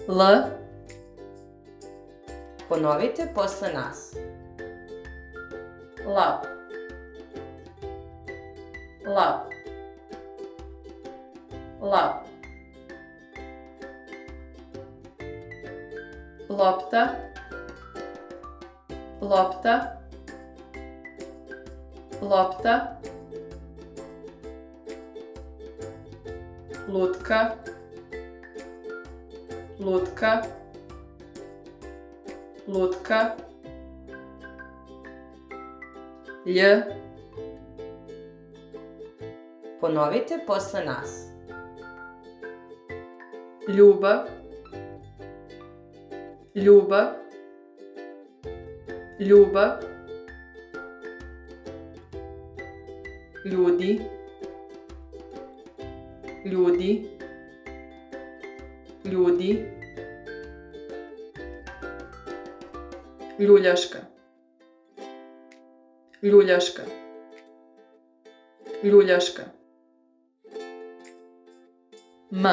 L. Ponovite posle nas. Lav. Lav. Lav. Lopta. Lopta. Lopta. Lutka. Lutka. Lutka. Lj. Ponovite posle nas. Ljubav. Ljubav. Ljubav. Ljudi. Ljudi. Ljudi. Ljuljaška. Ljuljaška. Ljuljaška. M.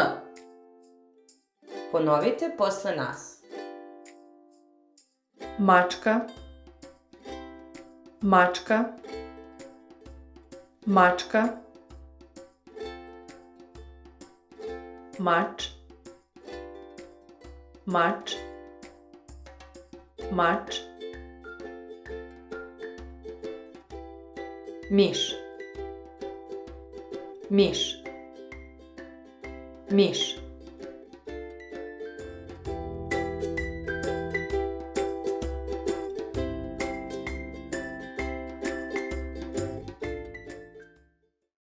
Ponovite posle nas. Mačka. Mačka. Mačka. Mač. Mač. Mač. Miš. Miš. Miš.